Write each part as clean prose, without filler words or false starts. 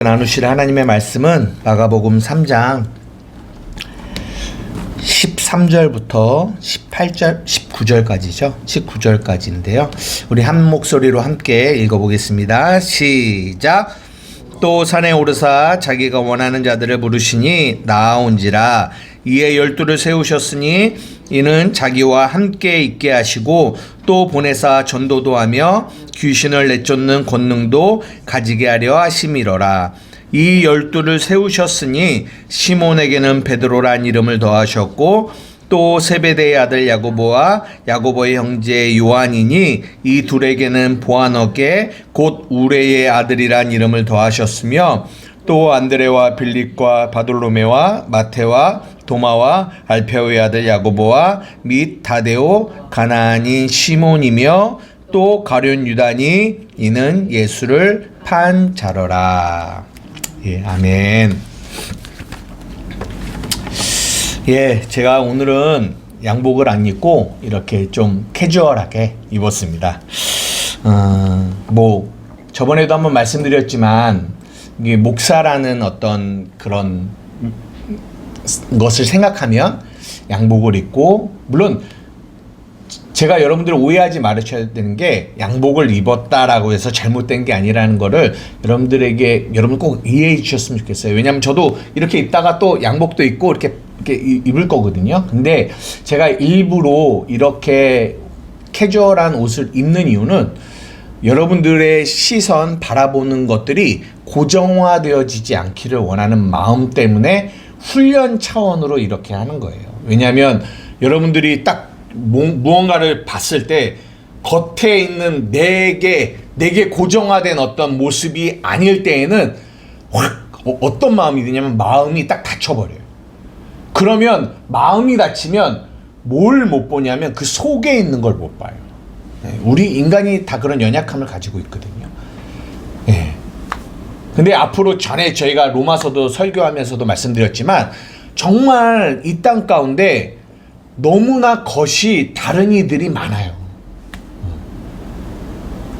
나누실 하나님의 말씀은 마가복음 3장 13절부터 18절, 19절까지죠. 19절까지인데요. 우리 한 목소리로 함께 읽어보겠습니다. 시작! 또 산에 오르사 자기가 원하는 자들을 부르시니 나아온지라. 이에 12를 세우셨으니 이는 자기와 함께 있게 하시고 또 보내사 전도도 하며 귀신을 내쫓는 권능도 가지게 하려 하심이로라. 이 12를 세우셨으니 시몬에게는 베드로란 이름을 더하셨고 또 세베대의 아들 야고보와 야고보의 형제 요한이니 이 둘에게는 보아너게 곧 우레의 아들이란 이름을 더하셨으며 또 안드레와 빌립과 바돌로메와 마테와 도마와 알페오의 아들 야고보와 및 다데오 가나안인 시몬이며 또 가룟 유다니 이는 예수를 판 자러라. 예, 아멘. 예, 제가 오늘은 양복을 안 입고 이렇게 좀 캐주얼하게 입었습니다. 저번에도 한번 말씀드렸지만 이게 목사라는 어떤 그런 것을 생각하면 양복을 입고, 물론 제가 여러분들을 오해하지 말으셔야 되는 게 양복을 입었다라고 해서 잘못된 게 아니라는 거를 여러분 꼭 이해해 주셨으면 좋겠어요. 왜냐하면 저도 이렇게 입다가 또 양복도 입고 이렇게 입을 거거든요. 근데 제가 일부러 이렇게 캐주얼한 옷을 입는 이유는 여러분들의 시선 바라보는 것들이 고정화되어지지 않기를 원하는 마음 때문에 훈련 차원으로 이렇게 하는 거예요. 왜냐하면 여러분들이 딱 무언가를 봤을 때 겉에 있는 내게 고정화된 어떤 모습이 아닐 때에는 확 어떤 마음이 드냐면 마음이 딱 닫혀버려요. 그러면 마음이 닫히면 뭘 못 보냐면 그 속에 있는 걸 못 봐요. 우리 인간이 다 그런 연약함을 가지고 있거든요. 예. 근데 앞으로 전에 저희가 로마서도 설교하면서도 말씀드렸지만 정말 이 땅 가운데 너무나 겉이 다른 이들이 많아요.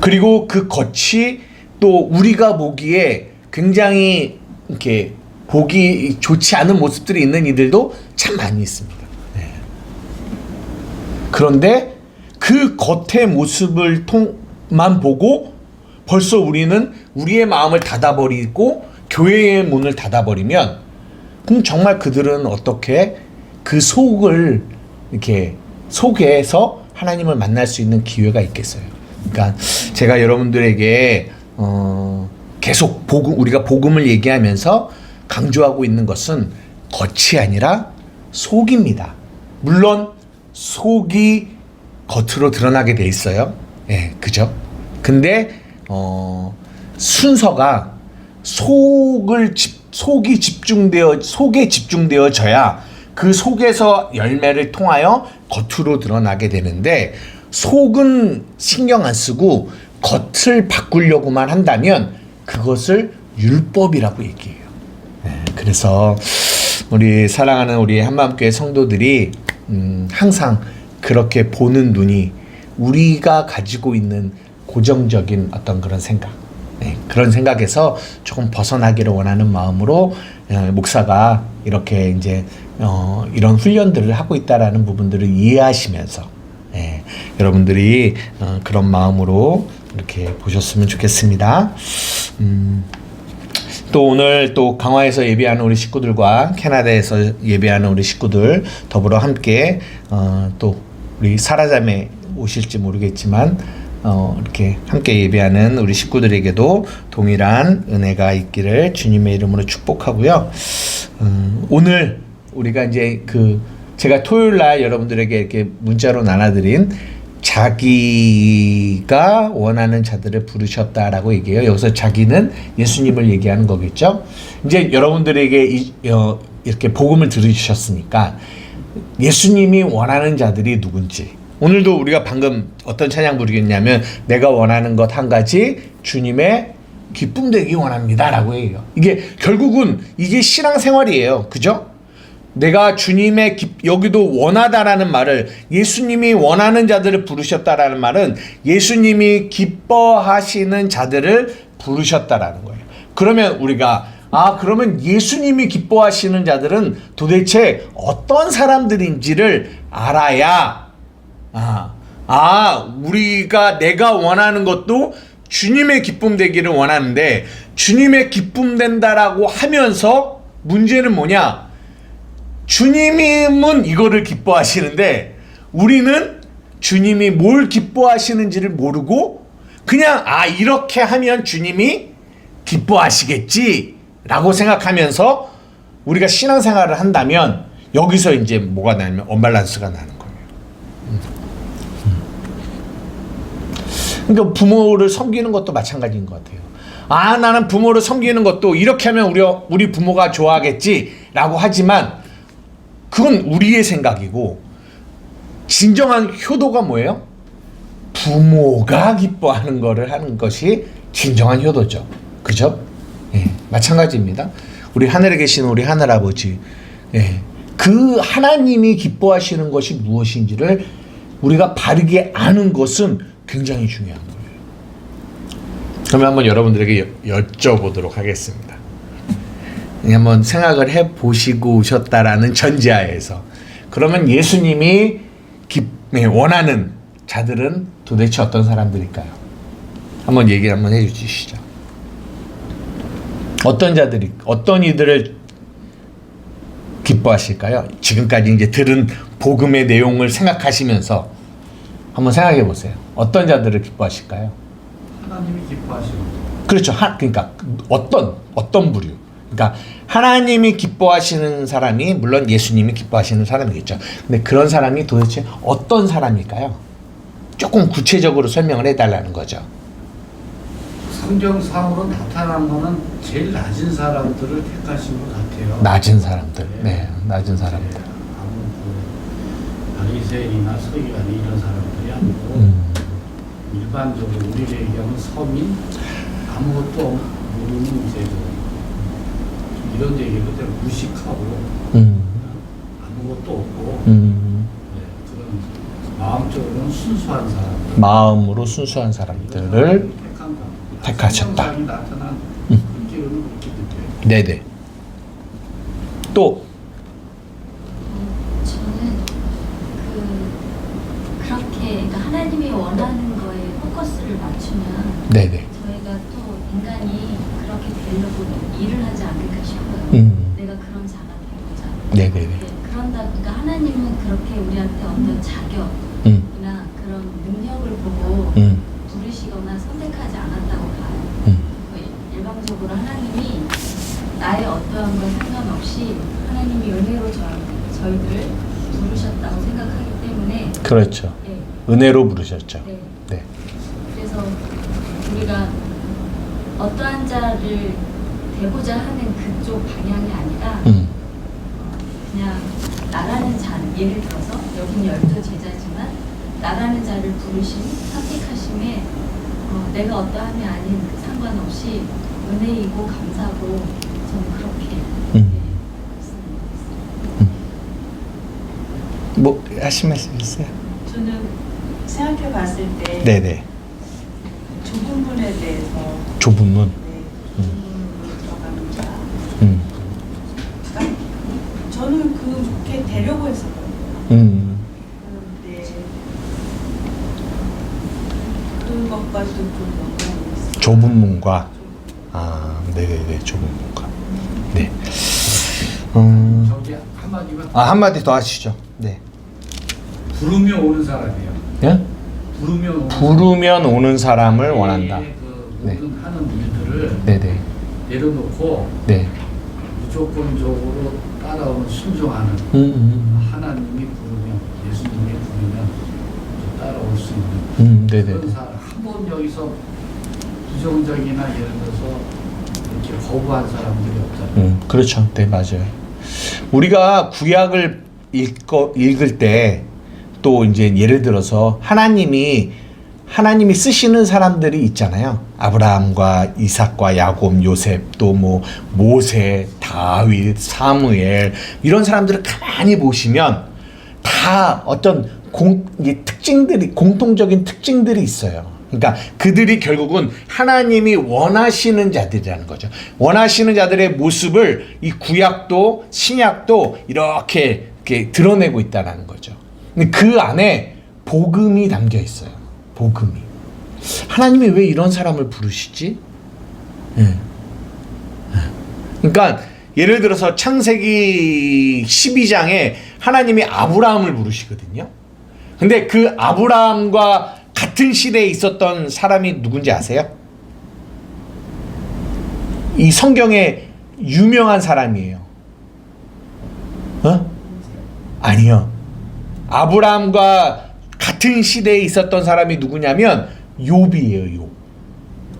그리고 그 겉이 또 우리가 보기에 굉장히 이렇게 보기 좋지 않은 모습들이 있는 이들도 참 많이 있습니다. 네. 그런데 그 겉의 모습을 만 보고 벌써 우리는 우리의 마음을 닫아버리고 교회의 문을 닫아버리면, 그럼 정말 그들은 어떻게 그 속을 이렇게 속에서 하나님을 만날 수 있는 기회가 있겠어요. 그러니까 제가 여러분들에게 계속 우리가 복음을 얘기하면서 강조하고 있는 것은 겉이 아니라 속입니다. 물론 속이 겉으로 드러나게 돼 있어요. 예, 그죠? 근데 순서가 속에 집중되어져야 그 속에서 열매를 통하여 겉으로 드러나게 되는데, 속은 신경 안 쓰고 겉을 바꾸려고만 한다면 그것을 율법이라고 얘기해요. 그래서 우리 사랑하는 우리 한마음교회 성도들이 항상 그렇게 보는 눈이 우리가 가지고 있는 고정적인 어떤 그런 생각, 그런 생각에서 조금 벗어나기를 원하는 마음으로 목사가 이렇게 이제 이런 훈련들을 하고 있다라는 부분들을 이해하시면서 여러분들이 그런 마음으로 이렇게 보셨으면 좋겠습니다. 또 오늘 또 강화에서 예배하는 우리 식구들과 캐나다에서 예배하는 우리 식구들 더불어 함께 또 우리 사라자매 오실지 모르겠지만 이렇게 함께 예배하는 우리 식구들에게도 동일한 은혜가 있기를 주님의 이름으로 축복하고요. 오늘 우리가 이제 제가 토요일 날 여러분들에게 이렇게 문자로 나눠드린 자기가 원하는 자들을 부르셨다라고 얘기해요. 여기서 자기는 예수님을 얘기하는 거겠죠. 이제 여러분들에게 이렇게 복음을 들으셨으니까 예수님이 원하는 자들이 누군지, 오늘도 우리가 방금 어떤 찬양 부르겠냐면 내가 원하는 것 한 가지 주님의 기쁨 되기 원합니다 라고 해요. 이게 결국은 이게 신앙생활이에요. 그죠? 내가 주님의 여기도 원하다라는 말을, 예수님이 원하는 자들을 부르셨다라는 말은 예수님이 기뻐하시는 자들을 부르셨다라는 거예요. 그러면 우리가 그러면 예수님이 기뻐하시는 자들은 도대체 어떤 사람들인지를 알아야 우리가 내가 원하는 것도 주님의 기쁨 되기를 원하는데 주님의 기쁨 된다라고 하면서 문제는 뭐냐? 주님은 이거를 기뻐하시는데 우리는 주님이 뭘 기뻐하시는지를 모르고 그냥 이렇게 하면 주님이 기뻐하시겠지 라고 생각하면서 우리가 신앙생활을 한다면 여기서 이제 뭐가 나냐면 언밸런스가 나는 거예요. 그러니까 부모를 섬기는 것도 마찬가지인 것 같아요. 나는 부모를 섬기는 것도 이렇게 하면 우리 부모가 좋아하겠지 라고 하지만 그건 우리의 생각이고 진정한 효도가 뭐예요? 부모가 기뻐하는 거를 하는 것이 진정한 효도죠. 그죠? 예, 마찬가지입니다. 우리 하늘에 계신 우리 하늘아버지, 그 하나님이 기뻐하시는 것이 무엇인지를 우리가 바르게 아는 것은 굉장히 중요한 거예요. 그러면 한번 여러분들에게 여쭤보도록 하겠습니다. 한번 생각을 해보시고 오셨다라는 전제하에서 그러면 예수님이 원하는 자들은 도대체 어떤 사람들일까요? 한번 얘기 한번 해주시죠. 어떤 이들을 기뻐하실까요? 지금까지 이제 들은 복음의 내용을 생각하시면서 한번 생각해 보세요. 어떤 자들을 기뻐하실까요? 하나님이 기뻐하시는. 그렇죠. 그러니까 어떤 부류. 그러니까 하나님이 기뻐하시는 사람이 물론 예수님이 기뻐하시는 사람이겠죠. 근데 그런 사람이 도대체 어떤 사람일까요? 조금 구체적으로 설명을 해달라는 거죠. 성경상으로 나타난 거는 제일 낮은 사람들을 택하신 것 같아요. 낮은 사람들. 네, 낮은 사람들. 바리새인이나 서기관이 이런 사람들이 아니고 일반적으로 우리를 얘기하면 서민, 아무것도 모르는 이제 이런 얘기를 무식하고 아무것도 없고 그런 마음적으로는 순수한 사람들, 마음으로 순수한 사람들을 택하셨다. 성경상이 나타난 기록은 그렇게 느껴요. 네네. 또 저는 그렇게 그러니까 하나님이 원하는 거에 포커스를 맞추면 네네. 저희가 또 인간이 그렇게 되려고 일을 하지 않을까 싶어요. 내가 그런 자가 되고자. 네네네. 그런다 그러니까 하나님은 그렇게 우리한테 어떤 자격이나 그런 능력을 보고 부르시거나 선택하지 않았다고 봐요. 일방적으로 하나님이 나의 어떠한 건 상관없이 하나님이 은혜로 저희들을 부르셨다고 생각하기 때문에 그렇죠. 네. 은혜로 부르셨죠. 네. 네. 그래서 우리가 어떠한 자를 되고자 하는 그쪽 방향이 아니라 그냥 나라는 자, 예를 들어서 여긴 12제자지만 나라는 자를 부르심, 선택하심에 내가 어떠함이 아닌 상관없이 은혜이고 감사하고 저는 그렇게 뭐 하신 말씀 있어요? 저는 생각해 봤을 때 네네. 좁은 문에 대해서 좁은 문. 좁은 문으로 들어가는 자 그러니까 저는 그 좋게 되려고 했었거든요. 그런데 그것과도 좀 연관이 있어요. 좁은 문과 네네네. 좁은 문과. 네. 저기 한마디만 한마디 더 하시죠. 네. 부르며 오는 사람이에요. 예? 부르면 오는 사람을 원한다. 그 네. 모든 하는 일들을 네네. 내려놓고 네. 무조건적으로 따라오는 순종하는 하나님이 부르면 예수님이 부르면 따라올 수 있는 네네. 그런 사람 한 번 여기서 부정적이나 예를 들어서 이렇게 거부한 사람들이 없잖아요. 그렇죠. 네, 맞아요. 우리가 구약을 읽을 때 또 이제 예를 들어서 하나님이 쓰시는 사람들이 있잖아요. 아브라함과 이삭과 야곱, 요셉, 또 뭐 모세, 다윗, 사무엘 이런 사람들을 가만히 보시면 다 어떤 공통적인 특징들이 있어요. 그러니까 그들이 결국은 하나님이 원하시는 자들이라는 거죠. 원하시는 자들의 모습을 이 구약도 신약도 이렇게 드러내고 있다는 거죠. 근데 그 안에 복음이 담겨 있어요. 복음이. 하나님이 왜 이런 사람을 부르시지? 그러니까 예를 들어서 창세기 12장에 하나님이 아브라함을 부르시거든요. 근데 그 아브라함과 같은 시대에 있었던 사람이 누군지 아세요? 이 성경에 유명한 사람이에요. 아니요. 아브라함과 같은 시대에 있었던 사람이 누구냐면 욥이에요.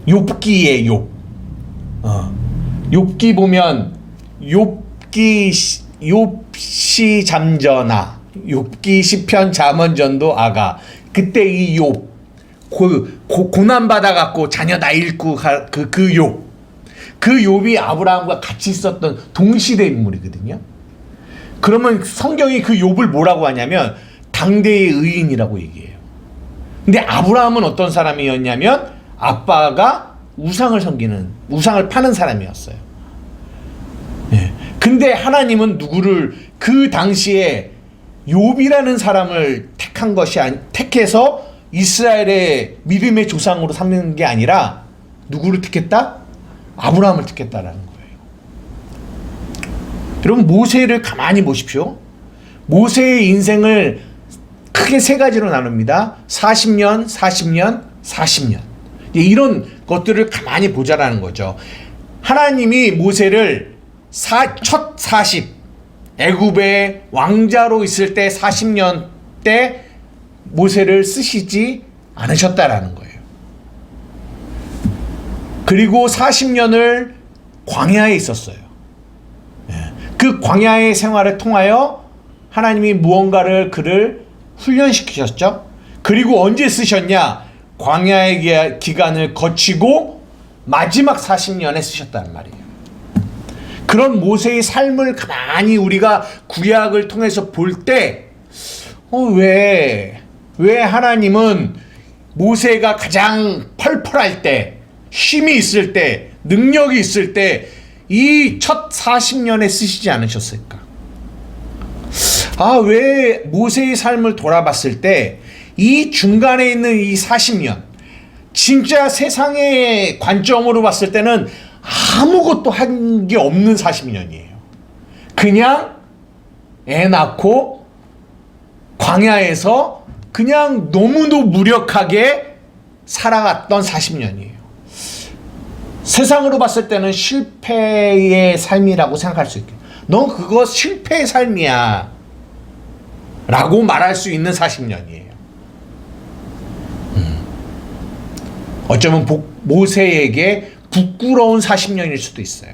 욥기의 욥. 욥기 보면 욥시 잠전하, 욥기 시편 잠언전도 아가. 그때 이 욥 고난 받아 갖고 자녀 다 잃고 그 욥. 그 욥이 아브라함과 같이 있었던 동시대 인물이거든요. 그러면 성경이 그 욥을 뭐라고 하냐면 당대의 의인이라고 얘기해요. 근데 아브라함은 어떤 사람이었냐면 아빠가 우상을 파는 사람이었어요. 근데 하나님은 누구를 그 당시에 욥이라는 사람을 택해서 이스라엘의 믿음의 조상으로 삼는 게 아니라 누구를 택했다? 아브라함을 택했다라는 거예요. 여러분 모세를 가만히 보십시오. 모세의 인생을 크게 세 가지로 나눕니다. 40년, 40년, 40년. 이런 것들을 가만히 보자라는 거죠. 하나님이 모세를 첫 40, 애굽의 왕자로 있을 때 40년 때 모세를 쓰시지 않으셨다라는 거예요. 그리고 40년을 광야에 있었어요. 그 광야의 생활을 통하여 하나님이 무언가를 그를 훈련시키셨죠. 그리고 언제 쓰셨냐? 광야의 기간을 거치고 마지막 40년에 쓰셨다는 말이에요. 그런 모세의 삶을 가만히 우리가 구약을 통해서 볼 때 왜 하나님은 모세가 가장 펄펄할 때, 힘이 있을 때, 능력이 있을 때 이 첫 40년에 쓰시지 않으셨을까? 왜 모세의 삶을 돌아봤을 때 이 중간에 있는 이 40년, 진짜 세상의 관점으로 봤을 때는 아무것도 한 게 없는 40년이에요. 그냥 애 낳고 광야에서 그냥 너무도 무력하게 살아갔던 40년이에요. 세상으로 봤을 때는 실패의 삶이라고 생각할 수 있겠죠. 넌 그거 실패의 삶이야 라고 말할 수 있는 40년이에요. 어쩌면 모세에게 부끄러운 40년일 수도 있어요.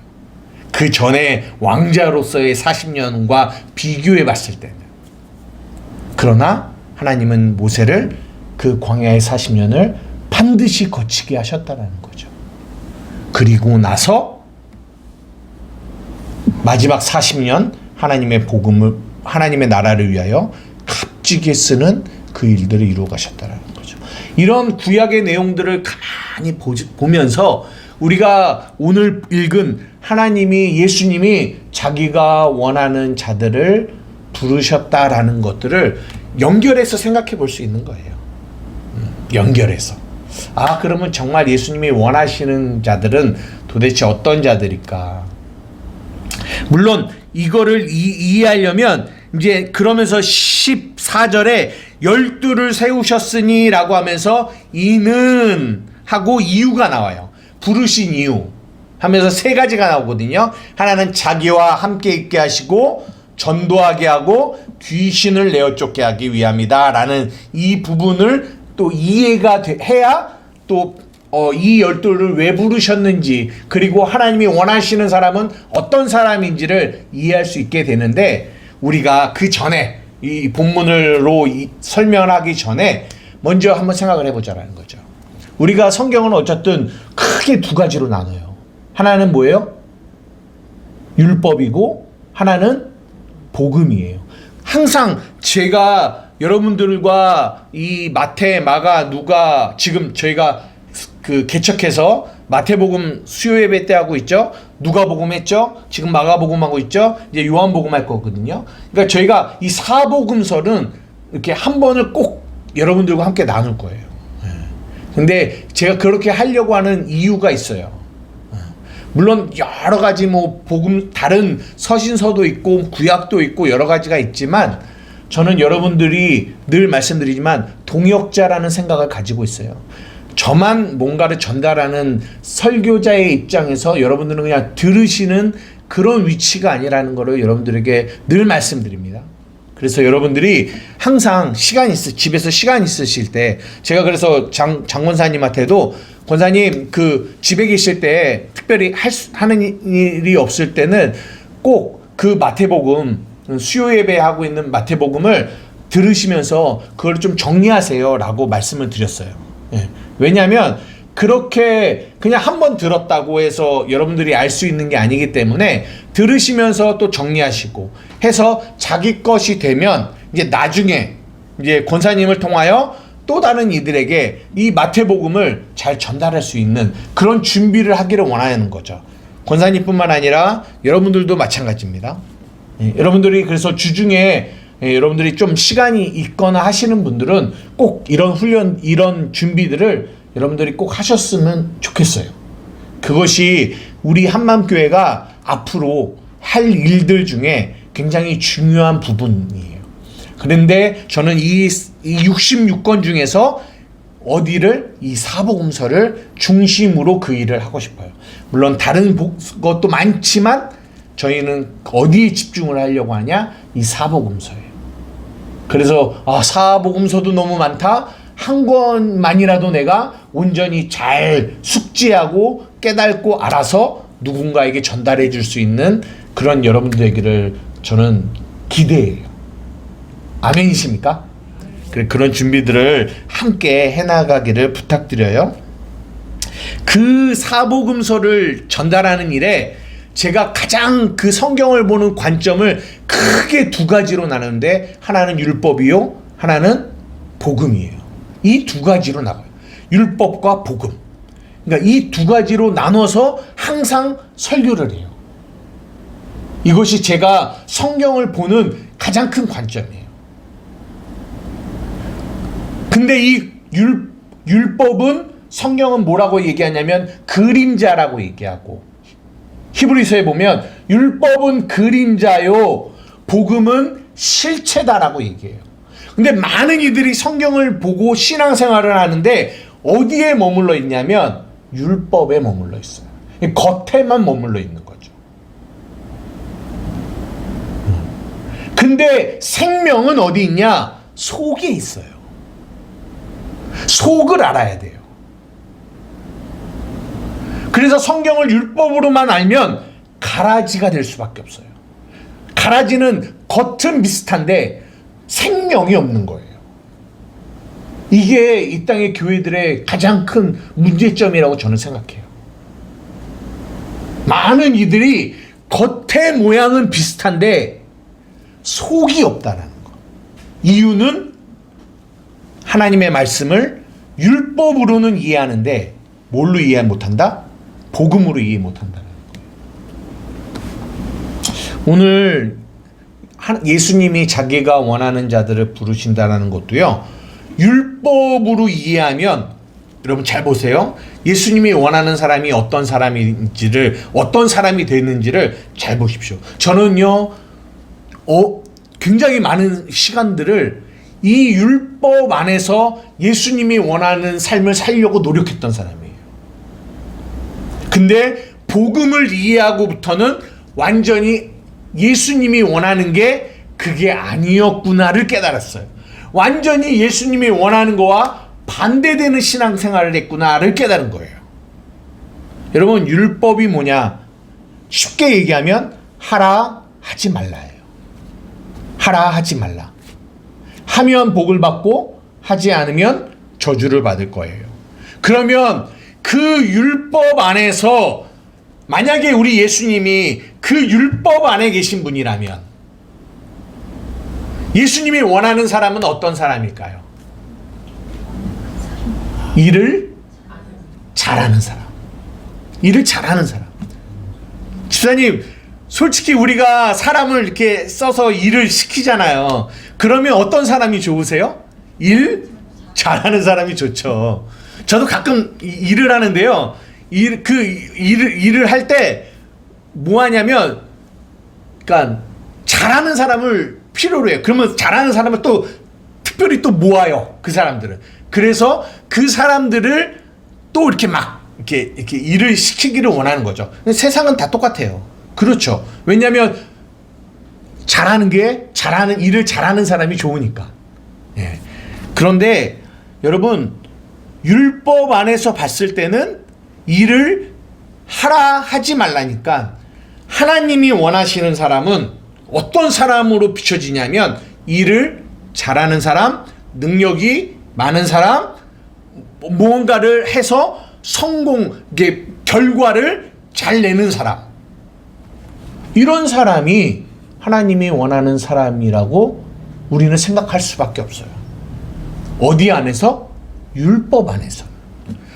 그 전에 왕자로서의 40년과 비교해 봤을 때는. 그러나 하나님은 모세를 그 광야의 40년을 반드시 거치게 하셨다는 거죠. 그리고 나서 마지막 40년 하나님의 복음을, 하나님의 나라를 위하여 값지게 쓰는 그 일들을 이루어 가셨다는 거죠. 이런 구약의 내용들을 가만히 보면서 우리가 오늘 읽은 예수님이 자기가 원하는 자들을 부르셨다라는 것들을 연결해서 생각해 볼 수 있는 거예요. 연결해서. 그러면 정말 예수님이 원하시는 자들은 도대체 어떤 자들일까? 물론 이거를 이해하려면 이제 그러면서 14절에 12를 세우셨으니 라고 하면서 이는 하고 이유가 나와요. 부르신 이유 하면서 세 가지가 나오거든요. 하나는 자기와 함께 있게 하시고 전도하게 하고 귀신을 내어 쫓게 하기 위함이다 라는 이 부분을 또 이해가 해야 또 이 12를 왜 부르셨는지, 그리고 하나님이 원하시는 사람은 어떤 사람인지를 이해할 수 있게 되는데, 우리가 그 전에 이 본문으로 설명하기 전에 먼저 한번 생각을 해보자라는 거죠. 우리가 성경은 어쨌든 크게 두 가지로 나눠요. 하나는 뭐예요? 율법이고 하나는 복음이에요. 항상 제가 여러분들과 이 마태, 마가, 누가 지금 저희가 그 개척해서 마태복음 수요 예배 때 하고 있죠. 누가복음 했죠. 지금 마가복음 하고 있죠. 이제 요한복음 할 거거든요. 그러니까 저희가 이 사복음서는 이렇게 한 번을 꼭 여러분들과 함께 나눌 거예요. 근데 제가 그렇게 하려고 하는 이유가 있어요. 물론 여러 가지 뭐 복음 다른 서신서도 있고 구약도 있고 여러 가지가 있지만 저는 여러분들이 늘 말씀드리지만 동역자라는 생각을 가지고 있어요. 저만 뭔가를 전달하는 설교자의 입장에서 여러분들은 그냥 들으시는 그런 위치가 아니라는 것을 여러분들에게 늘 말씀드립니다. 그래서 여러분들이 항상 집에서 시간 있으실 때 제가 그래서 장 권사님한테도 권사님 그 집에 계실 때 특별히 하는 일이 없을 때는 꼭 그 마태복음 수요 예배하고 있는 마태복음을 들으시면서 그걸 좀 정리하세요 라고 말씀을 드렸어요. 예. 왜냐하면 그렇게 그냥 한 번 들었다고 해서 여러분들이 알 수 있는 게 아니기 때문에 들으시면서 또 정리하시고 해서 자기 것이 되면 이제 나중에 이제 권사님을 통하여 또 다른 이들에게 이 마태복음을 잘 전달할 수 있는 그런 준비를 하기를 원하는 거죠. 권사님뿐만 아니라 여러분들도 마찬가지입니다. 예, 여러분들이 그래서 주중에 여러분들이 좀 시간이 있거나 하시는 분들은 꼭 이런 훈련, 이런 준비들을 여러분들이 꼭 하셨으면 좋겠어요. 그것이 우리 한맘교회가 앞으로 할 일들 중에 굉장히 중요한 부분이에요. 그런데 저는 이 66권 중에서 어디를 이 사복음서를 중심으로 그 일을 하고 싶어요. 물론 다른 것도 많지만 저희는 어디에 집중을 하려고 하냐? 이 사복음서예요. 그래서 사복음서도 너무 많다. 한 권만이라도 내가 온전히 잘 숙지하고 깨닫고 알아서 누군가에게 전달해 줄 수 있는 그런 여러분들 되기를 저는 기대해요. 아멘이십니까? 그런 준비들을 함께 해나가기를 부탁드려요. 그 사복음서를 전달하는 일에 제가 가장 그 성경을 보는 관점을 크게 두 가지로 나누는데 하나는 율법이요, 하나는 복음이에요. 이 두 가지로 나가요. 율법과 복음. 그러니까 이 두 가지로 나눠서 항상 설교를 해요. 이것이 제가 성경을 보는 가장 큰 관점이에요. 근데 이 율법은 성경은 뭐라고 얘기하냐면 그림자라고 얘기하고, 히브리서에 보면 율법은 그림자요 복음은 실체다라고 얘기해요. 근데 많은 이들이 성경을 보고 신앙생활을 하는데 어디에 머물러 있냐면 율법에 머물러 있어요. 겉에만 머물러 있는 거죠. 근데 생명은 어디 있냐? 속에 있어요. 속을 알아야 돼요. 그래서 성경을 율법으로만 알면 가라지가 될 수밖에 없어요. 가라지는 겉은 비슷한데 생명이 없는 거예요. 이게 이 땅의 교회들의 가장 큰 문제점이라고 저는 생각해요. 많은 이들이 겉의 모양은 비슷한데 속이 없다는 거. 이유는 하나님의 말씀을 율법으로는 이해하는데 뭘로 이해 못한다? 복음으로 이해 못한다는 거예요. 오늘 예수님이 자기가 원하는 자들을 부르신다는 것도요, 율법으로 이해하면, 여러분 잘 보세요. 예수님이 원하는 사람이 어떤 사람인지를, 어떤 사람이 되는지를 잘 보십시오. 저는요, 굉장히 많은 시간들을 이 율법 안에서 예수님이 원하는 삶을 살려고 노력했던 사람이에요. 근데 복음을 이해하고부터는 완전히 예수님이 원하는 게 그게 아니었구나를 깨달았어요. 완전히 예수님이 원하는 거와 반대되는 신앙생활을 했구나를 깨달은 거예요. 여러분, 율법이 뭐냐? 쉽게 얘기하면 하라 하지 말라예요. 하라 하지 말라. 하면 복을 받고 하지 않으면 저주를 받을 거예요. 그러면 그 율법 안에서 만약에 우리 예수님이 그 율법 안에 계신 분이라면 예수님이 원하는 사람은 어떤 사람일까요? 일을 잘하는 사람. 일을 잘하는 사람. 집사님, 솔직히 우리가 사람을 이렇게 써서 일을 시키잖아요. 그러면 어떤 사람이 좋으세요? 일 잘하는 사람이 좋죠. 저도 가끔 일을 하는데요. 일을 할 때 뭐 하냐면, 그러니까 잘하는 사람을 필요로 해요. 그러면 잘하는 사람을 또 특별히 또 모아요. 그 사람들은. 그래서 그 사람들을 또 이렇게 막 이렇게 일을 시키기를 원하는 거죠. 근데 세상은 다 똑같아요. 그렇죠. 왜냐하면 일을 잘하는 사람이 좋으니까. 예. 그런데 여러분, 율법 안에서 봤을 때는 일을 하라 하지 말라니까, 하나님이 원하시는 사람은 어떤 사람으로 비춰지냐면 일을 잘하는 사람, 능력이 많은 사람, 무언가를 해서 결과를 잘 내는 사람. 이런 사람이 하나님이 원하는 사람이라고 우리는 생각할 수밖에 없어요. 어디 안에서? 율법 안에서.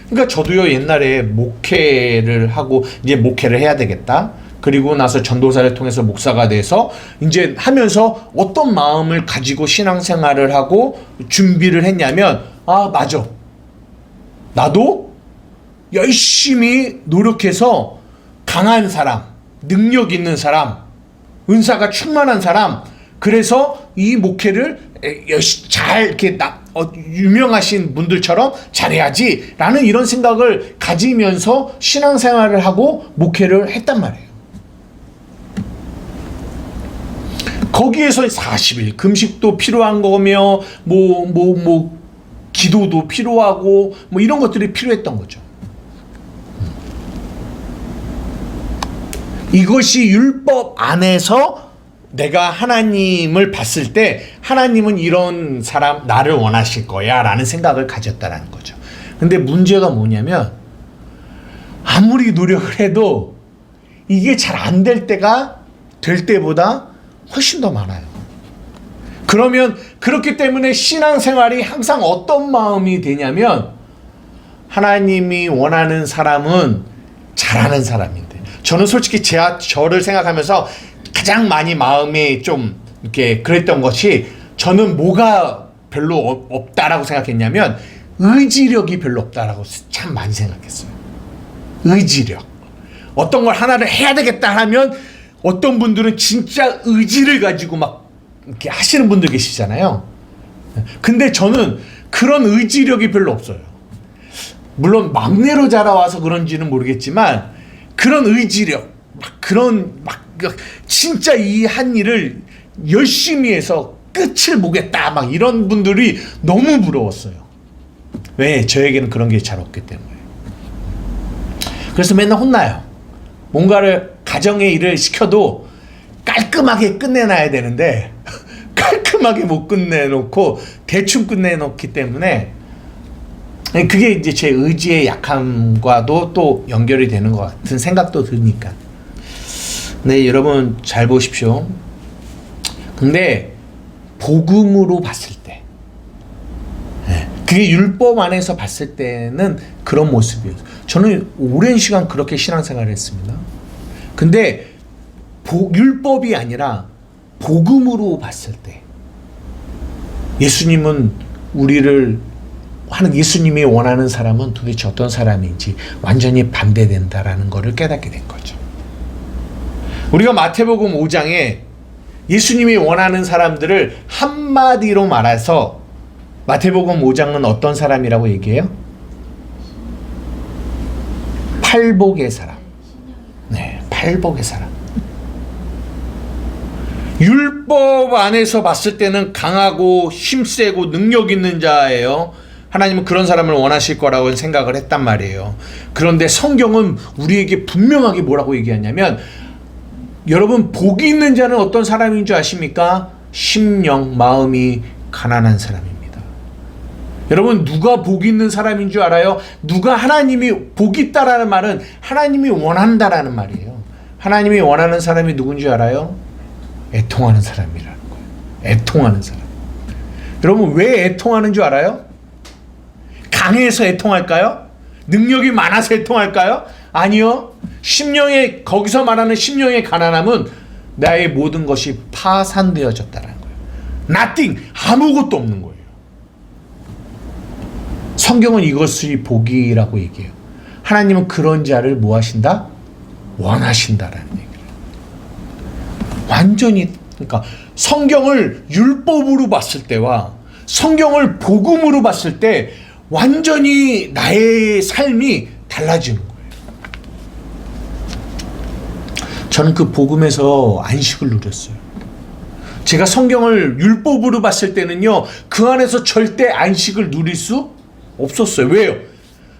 그러니까 저도요, 옛날에 목회를 하고 이제 목회를 해야 되겠다. 그리고 나서 전도사를 통해서 목사가 돼서 이제 하면서 어떤 마음을 가지고 신앙생활을 하고 준비를 했냐면, 맞아. 나도 열심히 노력해서 강한 사람, 능력 있는 사람, 은사가 충만한 사람, 그래서 이 목회를 잘 이렇게 유명하신 분들처럼 잘해야지 라는 이런 생각을 가지면서 신앙생활을 하고 목회를 했단 말이에요. 거기에서 40일 금식도 필요한 거며 기도도 필요하고 이런 것들이 필요했던 거죠. 이것이 율법 안에서 내가 하나님을 봤을 때 하나님은 이런 사람 나를 원하실 거야 라는 생각을 가졌다라는 거죠. 근데 문제가 뭐냐면 아무리 노력을 해도 이게 잘 안 될 때가 될 때보다 훨씬 더 많아요. 그러면 그렇기 때문에 신앙생활이 항상 어떤 마음이 되냐면 하나님이 원하는 사람은 잘하는 사람인데, 저는 솔직히 저를 생각하면서 가장 많이 마음에 좀 이렇게 그랬던 것이, 저는 뭐가 별로 없다라고 생각했냐면 의지력이 별로 없다라고 참 많이 생각했어요. 의지력. 어떤 걸 하나를 해야 되겠다 하면 어떤 분들은 진짜 의지를 가지고 막 이렇게 하시는 분들 계시잖아요. 근데 저는 그런 의지력이 별로 없어요. 물론 막내로 자라와서 그런지는 모르겠지만 그런 의지력, 진짜 이 한 일을 열심히 해서 끝을 보겠다 막 이런 분들이 너무 부러웠어요. 왜? 저에게는 그런 게 잘 없기 때문에. 그래서 맨날 혼나요. 뭔가를 가정의 일을 시켜도 깔끔하게 끝내놔야 되는데 깔끔하게 못 끝내놓고 대충 끝내놓기 때문에 그게 이제 제 의지의 약함과도 또 연결이 되는 것 같은 생각도 드니까. 네, 여러분 잘 보십시오. 근데 복음으로 봤을 때, 그게 율법 안에서 봤을 때는 그런 모습이에요. 저는 오랜 시간 그렇게 신앙생활을 했습니다. 근데 율법이 아니라 복음으로 봤을 때 예수님은 예수님이 원하는 사람은 도대체 어떤 사람인지 완전히 반대된다라는 것을 깨닫게 된 거죠. 우리가 마태복음 5장에 예수님이 원하는 사람들을 한마디로 말해서 마태복음 5장은 어떤 사람이라고 얘기해요? 팔복의 사람. 네, 팔복의 사람. 율법 안에서 봤을 때는 강하고 힘세고 능력 있는 자예요. 하나님은 그런 사람을 원하실 거라고 생각을 했단 말이에요. 그런데 성경은 우리에게 분명하게 뭐라고 얘기하냐면, 여러분 복이 있는 자는 어떤 사람인 줄 아십니까? 심령, 마음이 가난한 사람입니다. 여러분 누가 복이 있는 사람인 줄 알아요? 누가 하나님이 복이 있다라는 말은 하나님이 원한다라는 말이에요. 하나님이 원하는 사람이 누군지 알아요? 애통하는 사람이라는 거예요. 애통하는 사람. 여러분 왜 애통하는 줄 알아요? 강해서 애통할까요? 능력이 많아서 애통할까요? 아니요. 심령의 거기서 말하는 심령의 가난함은 나의 모든 것이 파산되어졌다는 거예요. nothing, 아무것도 없는 거예요. 성경은 이것이 복이라고 얘기해요. 하나님은 그런 자를 뭐 하신다? 원하신다라는 얘기를. 완전히 그러니까 성경을 율법으로 봤을 때와 성경을 복음으로 봤을 때 완전히 나의 삶이 달라지는 거예요. 저는 그 복음에서 안식을 누렸어요. 제가 성경을 율법으로 봤을 때는요, 그 안에서 절대 안식을 누릴 수 없었어요. 왜요?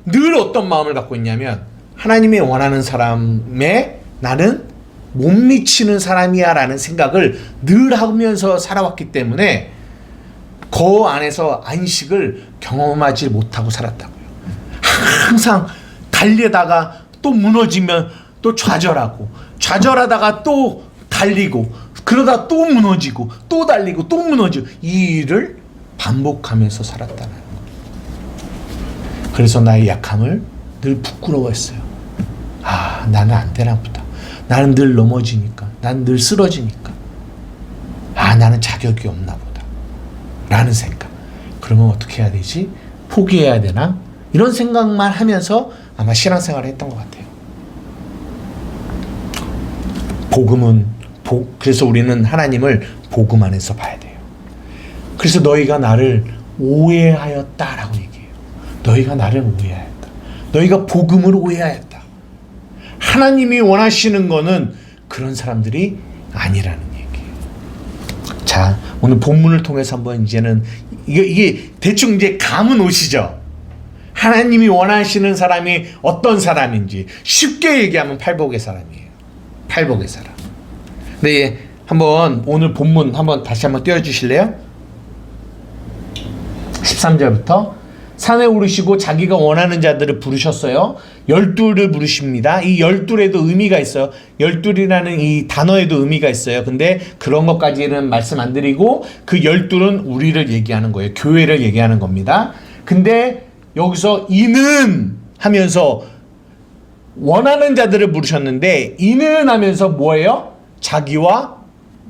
늘 어떤 마음을 갖고 있냐면 하나님이 원하는 사람에 나는 못 미치는 사람이야 라는 생각을 늘 하면서 살아왔기 때문에 그 안에서 안식을 경험하지 못하고 살았다고요. 항상 달리다가 또 무너지면 또 좌절하고, 좌절하다가 또 달리고, 그러다 또 무너지고, 또 달리고, 또 무너지고, 이 일을 반복하면서 살았다는 거예요. 그래서 나의 약함을 늘 부끄러워했어요. 아, 나는 안 되나 보다. 나는 늘 넘어지니까, 나는 늘 쓰러지니까, 아, 나는 자격이 없나 보다 라는 생각. 그러면 어떻게 해야 되지? 포기해야 되나? 이런 생각만 하면서 아마 신앙생활을 했던 것 같아요. 복음은 그래서 우리는 하나님을 복음 안에서 봐야 돼요. 그래서 너희가 나를 오해하였다라고 얘기해요. 너희가 나를 오해하였다. 너희가 복음을 오해하였다. 하나님이 원하시는 거는 그런 사람들이 아니라는 얘기예요. 자, 오늘 본문을 통해서 한번 이제는 이게 대충 이제 감은 오시죠? 하나님이 원하시는 사람이 어떤 사람인지 쉽게 얘기하면 팔복의 사람이에요. 팔복의 사람. 네, 한번 오늘 본문 한번 다시 한번 띄워주실래요? 13절부터 산에 오르시고 자기가 원하는 자들을 부르셨어요. 12를 부르십니다. 이 12에도 의미가 있어요. 12이라는 이 단어에도 의미가 있어요. 근데 그런 것까지는 말씀 안 드리고 그 12는 우리를 얘기하는 거예요. 교회를 얘기하는 겁니다. 근데 여기서 이는 하면서 원하는 자들을 부르셨는데 이는 하면서 뭐예요? 자기와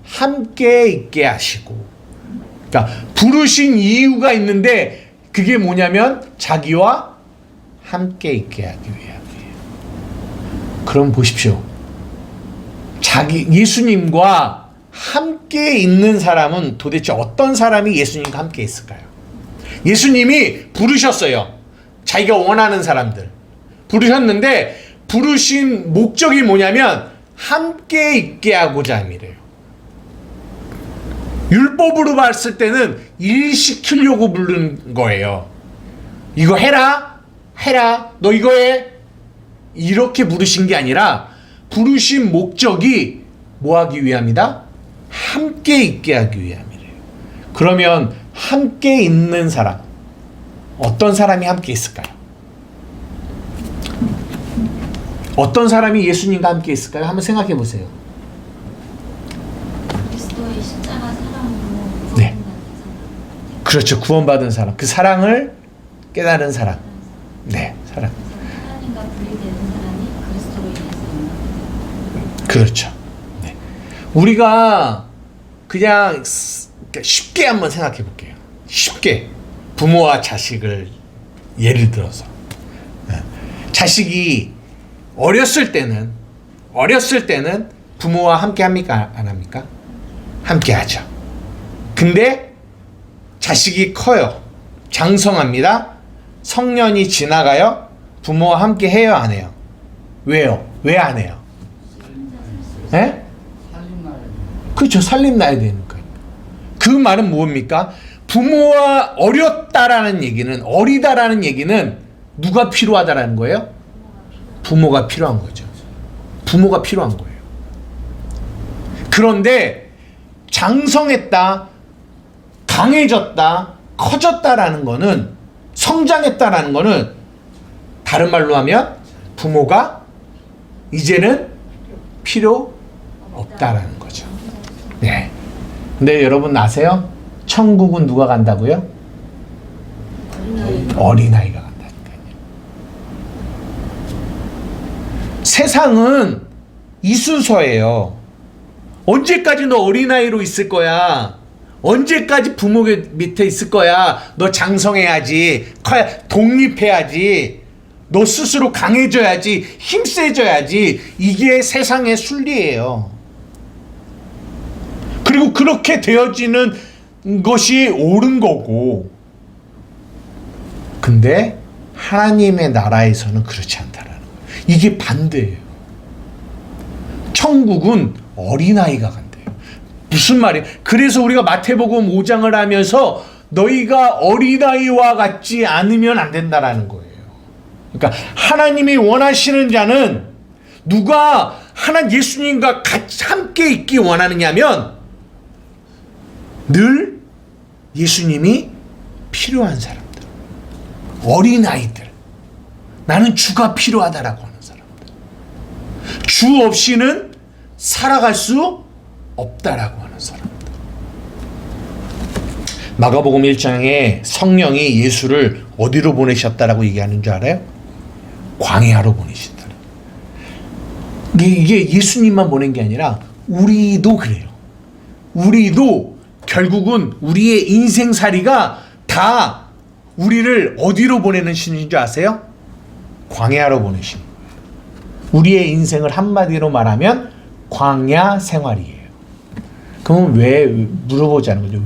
함께 있게 하시고, 그러니까 부르신 이유가 있는데 그게 뭐냐면 자기와 함께 있게 하기 위함이에요. 그럼 보십시오. 예수님과 함께 있는 사람은 도대체 어떤 사람이 예수님과 함께 있을까요? 예수님이 부르셨어요. 자기가 원하는 사람들 부르셨는데 부르신 목적이 뭐냐면 함께 있게 하고자 함이래요. 율법으로 봤을 때는 일시키려고 부른 거예요. 이거 해라, 해라, 너 이거 해, 이렇게 부르신 게 아니라 부르신 목적이 뭐 하기 위함이다? 함께 있게 하기 위함이래요. 그러면 함께 있는 사람, 어떤 사람이 함께 있을까요? 어떤 사람이 예수님과 함께 있을까요? 한번 생각해 보세요. 그리스도의 십자가 사랑으로 네. 구원받은 사람. 그렇죠. 구원받은 사람. 그 사랑을 깨달은 사람. 네, 사랑. 그래서 하나님과 분리되는 사람이 그리스도로 인해서 있는 거예요. 그렇죠. 네. 우리가 그냥 쉽게 한번 생각해 볼게요. 쉽게. 부모와 자식을 예를 들어서. 자식이 어렸을 때는 부모와 함께 합니까? 안 합니까? 함께 하죠. 근데 자식이 커요. 장성합니다. 성년이 지나가요. 부모와 함께 해요? 안 해요? 왜요? 왜 안 해요? 예? 살림나야 돼. 그렇죠. 살림 나야 되니까요. 그 말은 뭡니까? 부모와 어렸다라는 얘기는, 어리다라는 얘기는 누가 필요하다라는 거예요? 부모가 필요한 거죠. 부모가 필요한 거예요. 그런데 장성했다, 강해졌다, 커졌다라는 거는, 성장했다라는 거는 다른 말로 하면 부모가 이제는 필요 없다라는 거죠. 네. 근데 여러분 아세요? 천국은 누가 간다고요? 어린아이가 간다니까요. 세상은 이 순서예요. 언제까지 너 어린아이로 있을 거야? 언제까지 부모 밑에 있을 거야? 너 장성해야지, 독립해야지, 너 스스로 강해져야지, 힘세져야지. 이게 세상의 순리예요. 그리고 그렇게 되어지는 것이 옳은 거고, 근데 하나님의 나라에서는 그렇지 않다라는 거예요. 이게 반대예요. 천국은 어린아이가 간대요. 무슨 말이에요? 그래서 우리가 마태복음 5장을 하면서 너희가 어린아이와 같지 않으면 안 된다라는 거예요. 그러니까 하나님이 원하시는 자는 누가 예수님과 같이 함께 있기 원하느냐면 늘 예수님이 필요한 사람들, 어린아이들, 나는 주가 필요하다라고 하는 사람들, 주 없이는 살아갈 수 없다라고 하는 사람들. 마가복음 1장에 성령이 예수를 어디로 보내셨다라고 얘기하는 줄 알아요? 광야로 보내신다. 이게 예수님만 보낸 게 아니라 우리도 그래요. 우리도 결국은 우리의 인생살이가 다 우리를 어디로 보내는 신인 줄 아세요? 광야로 보내신 거예요. 우리의 인생을 한마디로 말하면 광야 생활이에요. 그럼 왜 물어보자는 거죠.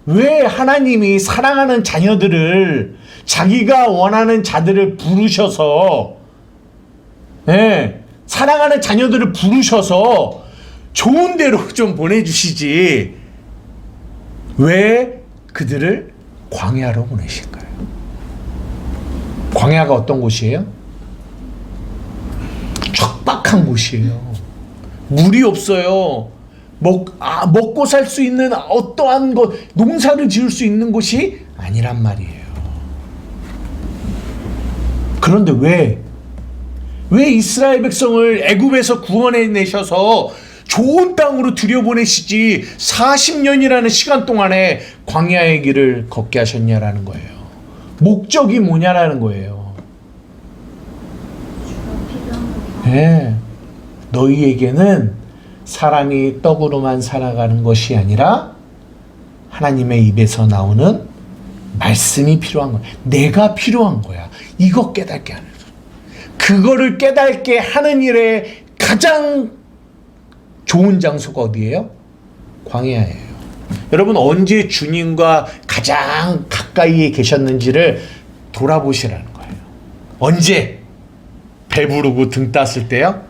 왜 하나님이 사랑하는 자녀들을, 자기가 원하는 자들을 부르셔서, 사랑하는 자녀들을 부르셔서 좋은 데로 좀 보내주시지, 왜 그들을 광야로 보내실까요? 광야가 어떤 곳이에요? 척박한 곳이에요. 물이 없어요. 먹고 살 수 있는 어떠한 것, 농사를 지을 수 있는 곳이 아니란 말이에요. 그런데 왜 이스라엘 백성을 애굽에서 구원해 내셔서 좋은 땅으로 들여보내시지 40년이라는 시간 동안에 광야의 길을 걷게 하셨냐라는 거예요. 목적이 뭐냐라는 거예요. 네. 너희에게는 사람이 떡으로만 살아가는 것이 아니라 하나님의 입에서 나오는 말씀이 필요한 거야. 내가 필요한 거야. 이거 깨닫게 하는 거야. 그거를 깨닫게 하는 일에 가장 좋은 장소가 어디예요? 광야예요. 여러분 언제 주님과 가장 가까이에 계셨는지를 돌아보시라는 거예요. 언제? 배부르고 등 땄을 때요?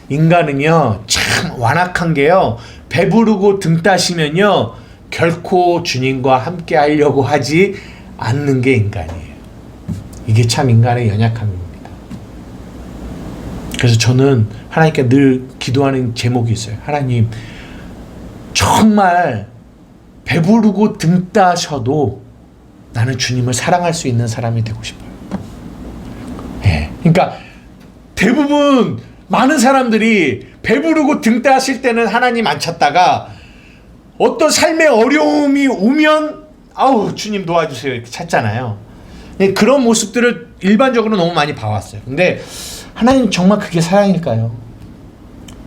인간은요 참 완악한 게요, 배부르고 등 따시면요 결코 주님과 함께 하려고 하지 않는 게 인간이에요. 이게 참 인간의 연약함입니다. 그래서 저는 하나님께 늘 기도하는 제목이 있어요. 하나님, 정말 배부르고 등 따셔도 나는 주님을 사랑할 수 있는 사람이 되고 싶어요. 네. 그러니까 대부분 많은 사람들이 배부르고 등 따실 때는 하나님 안 찾다가 어떤 삶의 어려움이 오면 아우 주님 도와주세요 이렇게 찾잖아요. 그런 모습들을 일반적으로 너무 많이 봐왔어요. 근데 하나님 정말 그게 사랑일까요?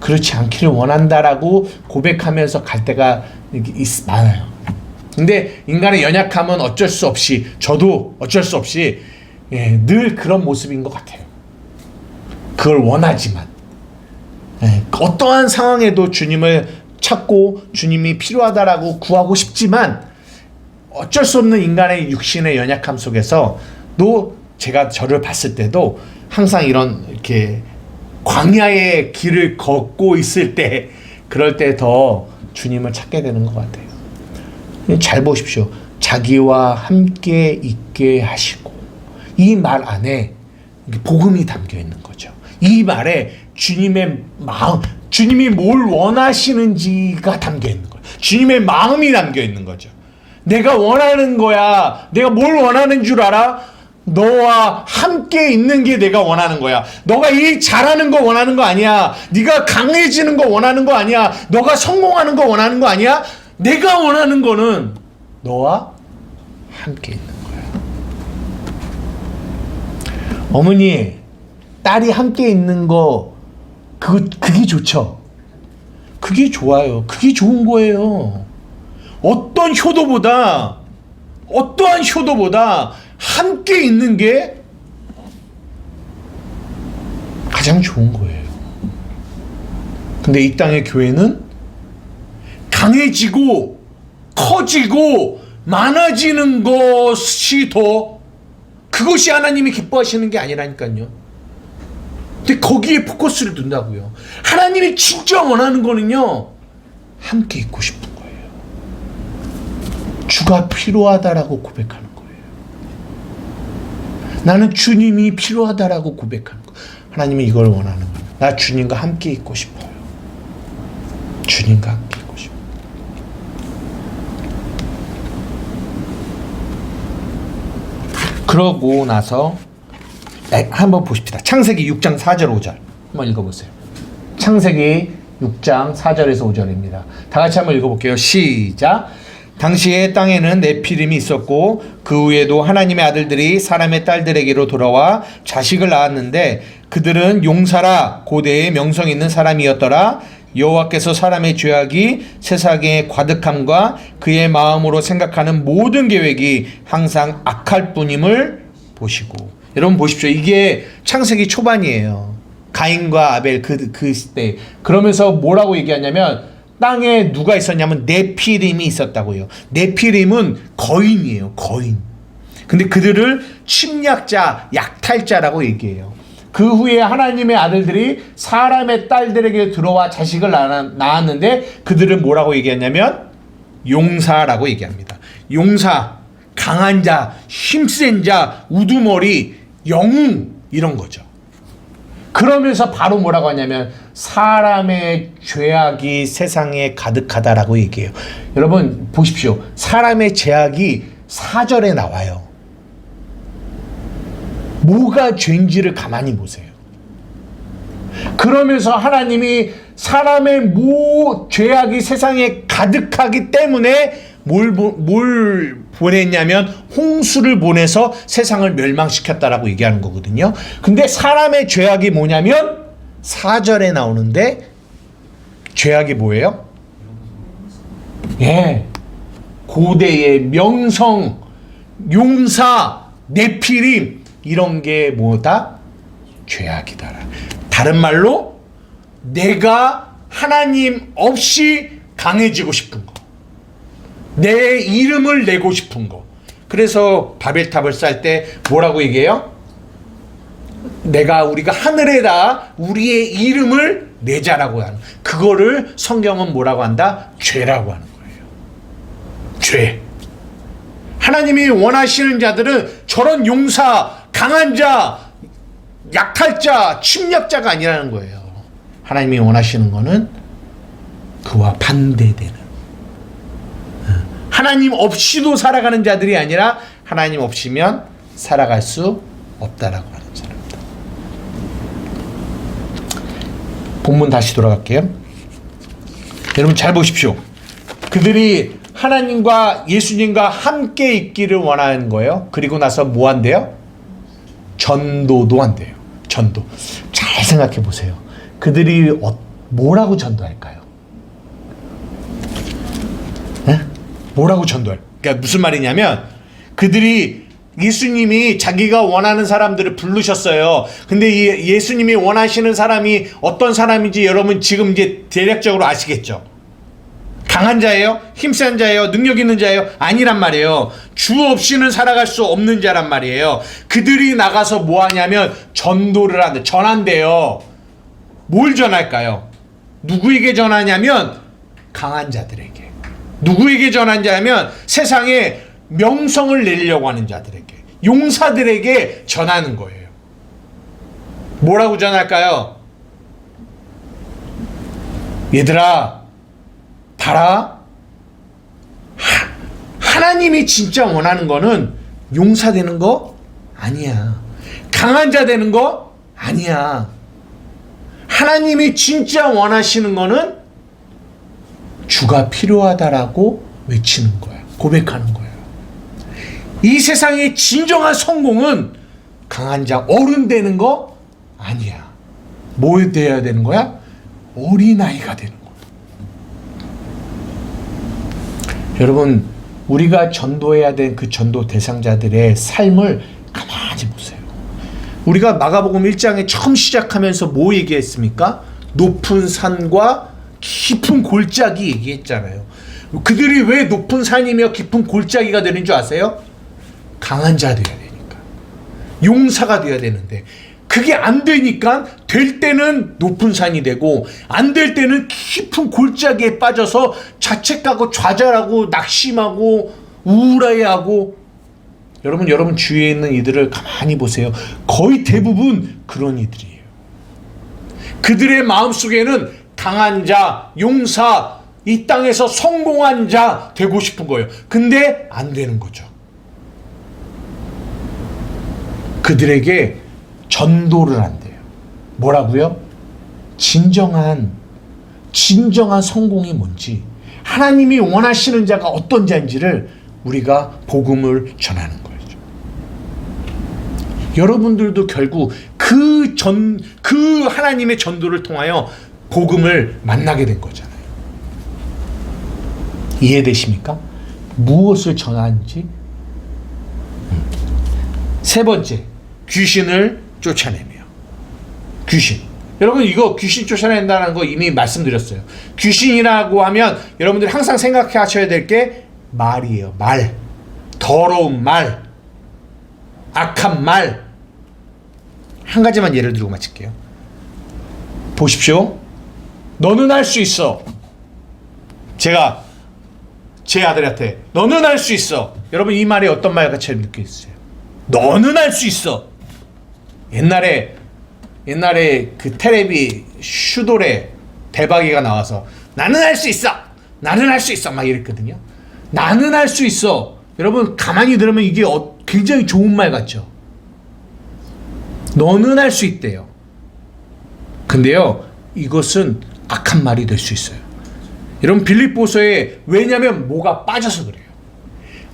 그렇지 않기를 원한다라고 고백하면서 갈 때가 많아요. 근데 인간의 연약함은 어쩔 수 없이, 저도 어쩔 수 없이 늘 그런 모습인 것 같아요. 그걸 원하지만 어떠한 상황에도 주님을 찾고 주님이 필요하다라고 구하고 싶지만 어쩔 수 없는 인간의 육신의 연약함 속에서 또 제가 저를 봤을 때도 항상 이렇게 광야의 길을 걷고 있을 때, 그럴 때 더 주님을 찾게 되는 것 같아요. 잘 보십시오. 자기와 함께 있게 하시고, 이 말 안에 복음이 담겨 있는 거죠. 이 말에 주님의 마음, 주님이 뭘 원하시는지가 담겨 있는 거예요. 주님의 마음이 담겨 있는 거죠. 내가 원하는 거야. 내가 뭘 원하는 줄 알아? 너와 함께 있는 게 내가 원하는 거야. 너가 일 잘하는 거 원하는 거 아니야. 네가 강해지는 거 원하는 거 아니야. 너가 성공하는 거 원하는 거 아니야. 내가 원하는 거는 너와 함께 있는 거야. 어머니, 딸이 함께 있는 거 그게 좋죠. 그게 좋아요. 그게 좋은 거예요. 어떠한 효도보다 함께 있는 게 가장 좋은 거예요. 근데 이 땅의 교회는 강해지고 커지고 많아지는 것이 그것이 하나님이 기뻐하시는 게 아니라니까요. 근데 거기에 포커스를 둔다고요. 하나님이 진짜 원하는 거는요, 함께 있고 싶은 거예요. 주가 필요하다라고 고백하는 거예요. 나는 주님이 필요하다라고 고백하는 거예요. 하나님이 이걸 원하는 거예요. 나 주님과 함께 있고 싶어요. 주님과 함께 있고 싶어요. 그러고 나서 한번 보십시다. 창세기 6장 4절 5절 한번 읽어보세요. 창세기 6장 4절에서 5절입니다. 다 같이 한번 읽어볼게요. 시작. 당시에 땅에는 네피림이 있었고 그 후에도 하나님의 아들들이 사람의 딸들에게로 돌아와 자식을 낳았는데 그들은 용사라 고대의 명성 있는 사람이었더라. 여호와께서 사람의 죄악이 세상의 과득함과 그의 마음으로 생각하는 모든 계획이 항상 악할 뿐임을 보시고. 여러분 보십시오. 이게 창세기 초반이에요. 가인과 아벨 그 시대. 그러면서 뭐라고 얘기하냐면 땅에 누가 있었냐면 네피림이 있었다고요. 네피림은 거인이에요. 거인. 근데 그들을 침략자, 약탈자라고 얘기해요. 그 후에 하나님의 아들들이 사람의 딸들에게 들어와 자식을 낳았는데 그들은 뭐라고 얘기했냐면 용사라고 얘기합니다. 용사, 강한 자, 힘센 자, 우두머리, 영웅 이런 거죠. 그러면서 바로 뭐라고 하냐면 사람의 죄악이 세상에 가득하다라고 얘기해요. 여러분 보십시오. 사람의 죄악이 4절에 나와요. 뭐가 죄인지를 가만히 보세요. 그러면서 하나님이 사람의 죄악이 세상에 가득하기 때문에 뭘 보냈냐면 홍수를 보내서 세상을 멸망시켰다라고 얘기하는 거거든요. 근데 사람의 죄악이 뭐냐면 4절에 나오는데 죄악이 뭐예요? 예, 고대의 명성, 용사, 네피림 이런 게 뭐다? 죄악이다. 다른 말로 내가 하나님 없이 강해지고 싶은 거, 내 이름을 내고 싶은 거. 그래서 바벨탑을 쌓을 때 뭐라고 얘기해요? 우리가 하늘에다 우리의 이름을 내자라고 하는, 그거를 성경은 뭐라고 한다? 죄라고 하는 거예요. 죄. 하나님이 원하시는 자들은 저런 용사, 강한 자, 약탈자, 침략자가 아니라는 거예요. 하나님이 원하시는 거는 그와 반대되는, 하나님 없이도 살아가는 자들이 아니라 하나님 없이면 살아갈 수 없다라고 하는 사람입니다. 본문 다시 돌아갈게요. 여러분 잘 보십시오. 그들이 하나님과 예수님과 함께 있기를 원하는 거예요. 그리고 나서 뭐 한대요? 전도도 한대요. 전도. 잘 생각해 보세요. 그들이 뭐라고 전도할까요? 네? 뭐라고 전도할까요? 그러니까 무슨 말이냐면 그들이 예수님이 자기가 원하는 사람들을 부르셨어요. 근데 예수님이 원하시는 사람이 어떤 사람인지 여러분 지금 이제 대략적으로 아시겠죠? 강한 자예요? 힘센 자예요? 능력 있는 자예요? 아니란 말이에요. 주 없이는 살아갈 수 없는 자란 말이에요. 그들이 나가서 뭐 하냐면 전도를 한대, 전한대요. 뭘 전할까요? 누구에게 전하냐면 강한 자들에게. 누구에게 전하냐면 세상에 명성을 내려고 하는 자들에게, 용사들에게 전하는 거예요. 뭐라고 전할까요? 얘들아, 봐라. 하나님이 진짜 원하는 거는 용사 되는 거 아니야. 강한 자 되는 거 아니야. 하나님이 진짜 원하시는 거는 주가 필요하다라고 외치는 거야. 고백하는 거야. 이 세상의 진정한 성공은 강한 자, 어른 되는 거 아니야. 뭐 돼야 되는 거야? 어린아이가 되는 거야. 여러분, 우리가 전도해야 될 그 전도 대상자들의 삶을 가만히 보세요. 우리가 마가복음 1장에 처음 시작하면서 뭐 얘기했습니까? 높은 산과 깊은 골짜기 얘기했잖아요. 그들이 왜 높은 산이며 깊은 골짜기가 되는 줄 아세요? 강한 자 되어야 되니까. 용사가 되어야 되는데 그게 안 되니까 될 때는 높은 산이 되고 안 될 때는 깊은 골짜기에 빠져서 자책하고 좌절하고 낙심하고 우울해하고. 여러분 주위에 있는 이들을 가만히 보세요. 거의 대부분 그런 이들이에요. 그들의 마음속에는 강한 자, 용사, 이 땅에서 성공한 자 되고 싶은 거예요. 근데 안 되는 거죠. 그들에게 전도를 한대요. 뭐라고요? 진정한 성공이 뭔지, 하나님이 원하시는 자가 어떤 자인지를 우리가 복음을 전하는 거죠. 여러분들도 결국 그 하나님의 전도를 통하여 복음을 만나게 된 거잖아요. 이해되십니까? 무엇을 전하는지. 세 번째, 귀신을 쫓아내며. 귀신. 여러분, 이거 귀신 쫓아낸다는 거 이미 말씀드렸어요. 귀신이라고 하면 여러분들이 항상 생각하셔야 될 게 말이에요. 말. 더러운 말. 악한 말. 한 가지만 예를 들고 마칠게요. 보십시오. 너는 할 수 있어. 제가 제 아들한테 너는 할 수 있어. 여러분, 이 말이 어떤 말같이 느껴지세요? 너는 할 수 있어. 옛날에 그 텔레비 슈돌에 대박이가 나와서 나는 할 수 있어. 나는 할 수 있어. 막 이랬거든요. 나는 할 수 있어. 여러분, 가만히 들으면 이게 굉장히 좋은 말 같죠? 너는 할 수 있대요. 근데요, 이것은 악한 말이 될 수 있어요. 여러분, 빌립보서에 왜냐면 뭐가 빠져서 그래요.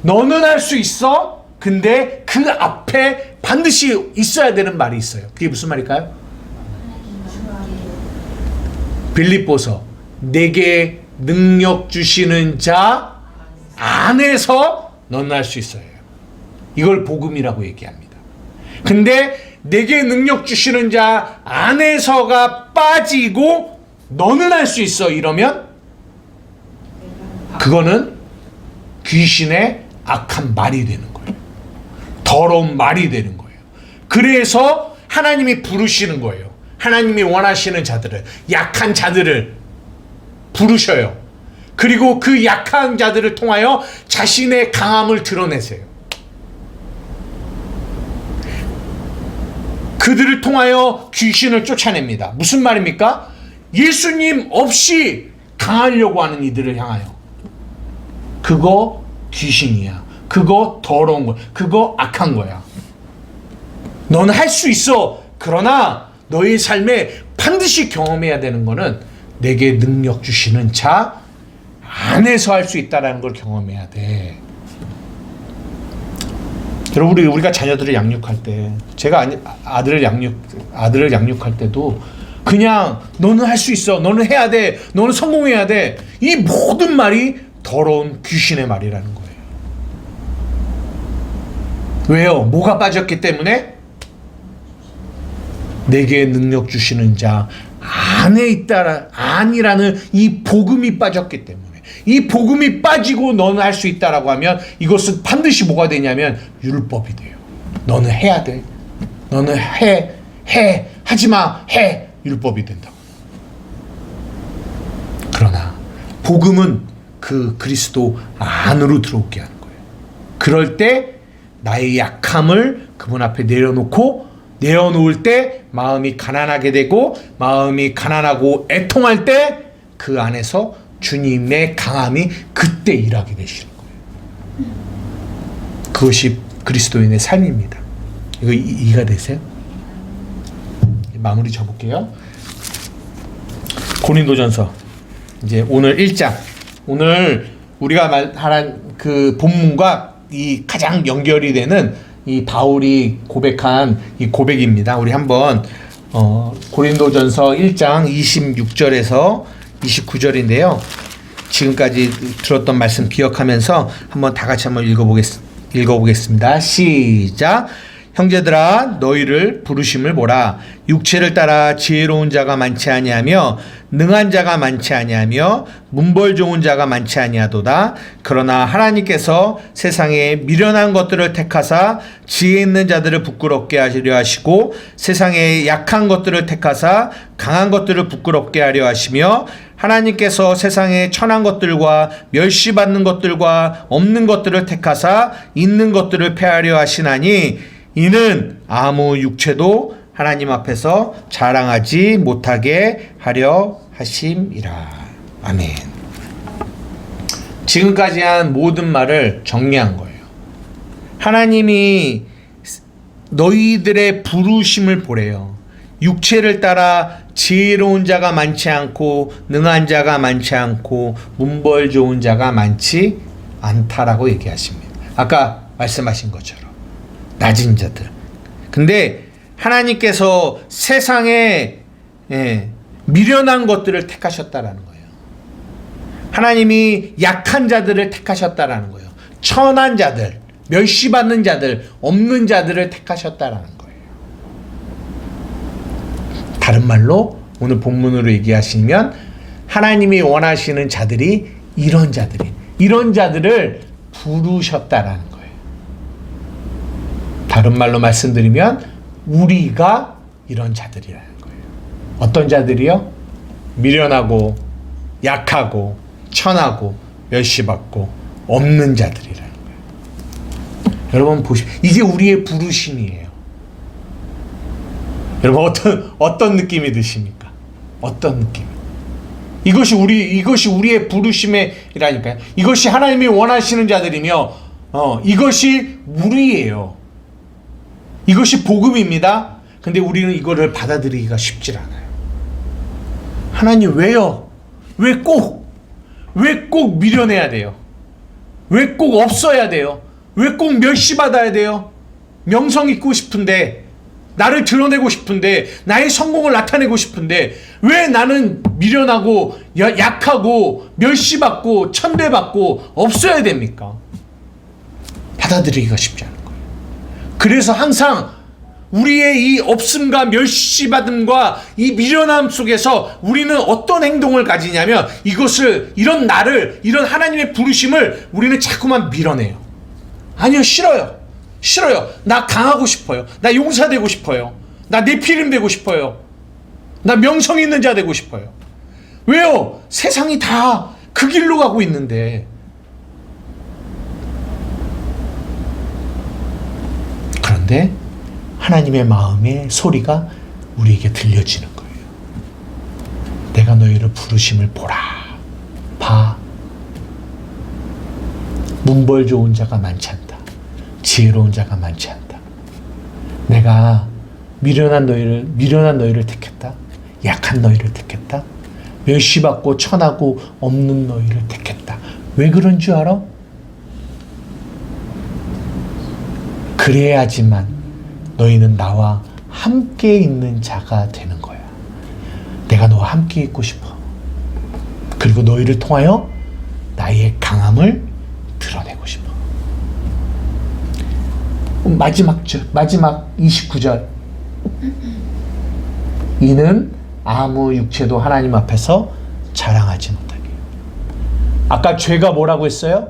너는 할 수 있어. 근데 그 앞에 반드시 있어야 되는 말이 있어요. 그게 무슨 말일까요? 빌립보서, 내게 능력 주시는 자 안에서 너는 할 수 있어요. 이걸 복음이라고 얘기합니다. 근데 내게 능력 주시는 자 안에서가 빠지고 너는 할 수 있어 이러면 그거는 귀신의 악한 말이 되는 거예요. 더러운 말이 되는 거예요. 그래서 하나님이 부르시는 거예요. 하나님이 원하시는 자들을, 약한 자들을 부르셔요. 그리고 그 약한 자들을 통하여 자신의 강함을 드러내세요. 그들을 통하여 귀신을 쫓아냅니다. 무슨 말입니까? 예수님 없이 강하려고 하는 이들을 향하여. 그거 귀신이야. 그거 더러운 거야. 그거 악한 거야. 너는 할 수 있어. 그러나 너의 삶에 반드시 경험해야 되는 거는 내게 능력 주시는 자 안에서 할 수 있다는 걸 경험해야 돼. 여러분, 우리가 자녀들을 양육할 때, 제가 아들을 양육할 때도 그냥 너는 할 수 있어, 너는 해야 돼, 너는 성공해야 돼, 이 모든 말이 더러운 귀신의 말이라는 거예요. 왜요? 뭐가 빠졌기 때문에? 내게 능력 주시는 자 안에 있다, 아니라는 이 복음이 빠졌기 때문에. 이 복음이 빠지고 너는 할 수 있다라고 하면 이것은 반드시 뭐가 되냐면 율법이 돼요. 너는 해야 돼. 너는 하지마, 해. 율법이 된다고. 그러나 복음은 그 그리스도 안으로 들어오게 하는 거예요. 그럴 때 나의 약함을 그분 앞에 내려놓을 때 마음이 가난하게 되고, 마음이 가난하고 애통할 때 그 안에서 주님의 강함이 그때 일하게 되시는 거예요. 그것이 그리스도인의 삶입니다. 이거 이해가 되세요? 마무리 접을게요. 고린도전서 이제 오늘 1장 오늘 우리가 말한 그 본문과 이 가장 연결이 되는 이 바울이 고백한 이 고백입니다. 우리 한번 고린도전서 1장 26절에서 29절인데요. 지금까지 들었던 말씀 기억하면서 한번 다 같이 한번 읽어보겠습니다. 시작. 형제들아 너희를 부르심을 보라. 육체를 따라 지혜로운 자가 많지 아니하며 능한 자가 많지 아니하며 문벌 좋은 자가 많지 아니하도다. 그러나 하나님께서 세상에 미련한 것들을 택하사 지혜 있는 자들을 부끄럽게 하려 하시고 세상에 약한 것들을 택하사 강한 것들을 부끄럽게 하려 하시며 하나님께서 세상에 천한 것들과 멸시받는 것들과 없는 것들을 택하사 있는 것들을 폐하려 하시나니 이는 아무 육체도 하나님 앞에서 자랑하지 못하게 하려 하심이라. 아멘. 지금까지 한 모든 말을 정리한 거예요. 하나님이 너희들의 부르심을 보래요. 육체를 따라 지혜로운 자가 많지 않고 능한 자가 많지 않고 문벌 좋은 자가 많지 않다라고 얘기하십니다. 아까 말씀하신 것처럼 낮은 자들. 근데 하나님께서 세상에 미련한 것들을 택하셨다라는 거예요. 하나님이 약한 자들을 택하셨다라는 거예요. 천한 자들, 멸시받는 자들, 없는 자들을 택하셨다라는 거예요. 다른 말로 오늘 본문으로 얘기하시면 하나님이 원하시는 자들이 이런 자들을 부르셨다라는 거예요. 다른 말로 말씀드리면 우리가 이런 자들이라는 거예요. 어떤 자들이요? 미련하고 약하고 천하고 멸시받고 없는 자들이라는 거예요. 여러분 보십시오. 이게 우리의 부르심이에요. 여러분 어떤 느낌이 드십니까? 어떤 느낌? 이것이 우리의 부르심이라니까요. 이것이 하나님이 원하시는 자들이며 이것이 우리예요. 이것이 복음입니다. 근데 우리는 이거를 받아들이기가 쉽지 않아요. 하나님 왜요? 왜 꼭 미련해야 돼요? 왜 꼭 없어야 돼요? 왜 꼭 멸시받아야 돼요? 명성 있고 싶은데, 나를 드러내고 싶은데, 나의 성공을 나타내고 싶은데 왜 나는 미련하고 약하고 멸시받고 천대받고 없어야 됩니까? 받아들이기가 쉽지 않아요. 그래서 항상 우리의 이 없음과 멸시받음과 이 미련함 속에서 우리는 어떤 행동을 가지냐면 이런 하나님의 부르심을 우리는 자꾸만 밀어내요. 아니요, 싫어요. 나 강하고 싶어요. 나 용사되고 싶어요. 나 네피림 되고 싶어요. 나 명성 있는 자 되고 싶어요. 왜요? 세상이 다 그 길로 가고 있는데. 그런데 하나님의 마음의 소리가 우리에게 들려지는 거예요. 내가 너희를 부르심을 보라. 봐. 문벌 좋은 자가 많지 않다. 지혜로운 자가 많지 않다. 내가 미련한 너희를 택했다. 약한 너희를 택했다. 멸시받고 천하고 없는 너희를 택했다. 왜 그런 줄 알아? 그래야지만 너희는 나와 함께 있는 자가 되는 거야. 내가 너와 함께 있고 싶어. 그리고 너희를 통하여 나의 강함을 드러내고 싶어. 마지막 29절. 이는 아무 육체도 하나님 앞에서 자랑하지 못하게. 아까 죄가 뭐라고 했어요?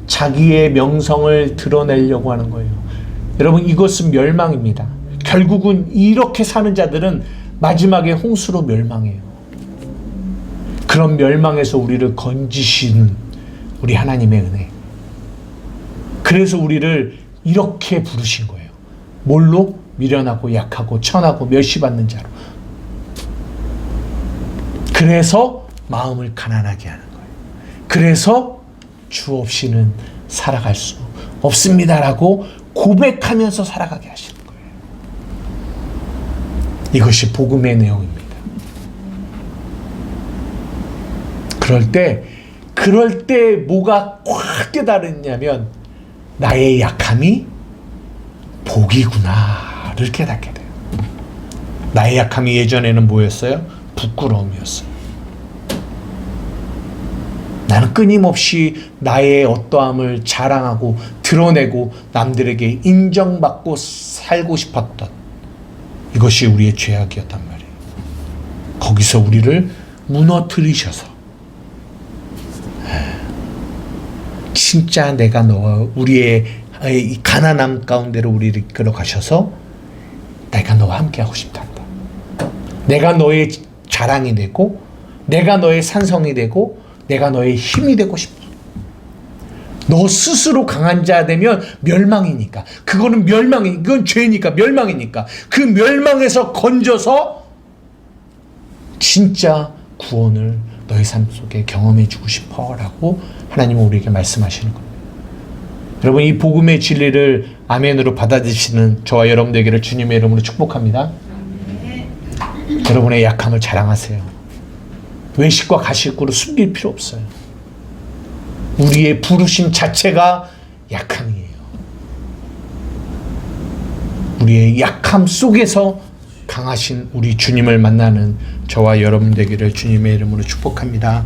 자기의 명성을 드러내려고 하는 거예요. 여러분, 이것은 멸망입니다. 결국은 이렇게 사는 자들은 마지막에 홍수로 멸망해요. 그런 멸망에서 우리를 건지시는 우리 하나님의 은혜. 그래서 우리를 이렇게 부르신 거예요. 뭘로? 미련하고 약하고 천하고 멸시받는 자로. 그래서 마음을 가난하게 하는 거예요. 그래서 주 없이는 살아갈 수 없습니다라고 고백하면서 살아가게 하시는 거예요. 이것이 복음의 내용입니다. 그럴 때 그럴 때 뭐가 확 깨달았냐면 나의 약함이 복이구나를 깨닫게 돼요. 나의 약함이 예전에는 뭐였어요? 부끄러움이었어요. 나는 끊임없이 나의 어떠함을 자랑하고 드러내고 남들에게 인정받고 살고 싶었던 이것이 우리의 죄악이었단 말이에요. 거기서 우리를 무너뜨리셔서 진짜 내가 너와 우리의 이 가난함 가운데로 우리를 이끌어 가셔서 내가 너와 함께하고 싶다. 내가 너의 자랑이 되고 내가 너의 산성이 되고 내가 너의 힘이 되고 싶어. 너 스스로 강한 자 되면 멸망이니까. 그거는 멸망이, 그건 죄니까 멸망이니까. 그 멸망에서 건져서 진짜 구원을 너의 삶 속에 경험해 주고 싶어 라고 하나님은 우리에게 말씀하시는 겁니다. 여러분, 이 복음의 진리를 아멘으로 받아들이시는 저와 여러분 되기를 주님의 이름으로 축복합니다. 여러분의 약함을 자랑하세요. 외식과 가식으로 숨길 필요 없어요. 우리의 부르심 자체가 약함이에요. 우리의 약함 속에서 강하신 우리 주님을 만나는 저와 여러분 되기를 주님의 이름으로 축복합니다.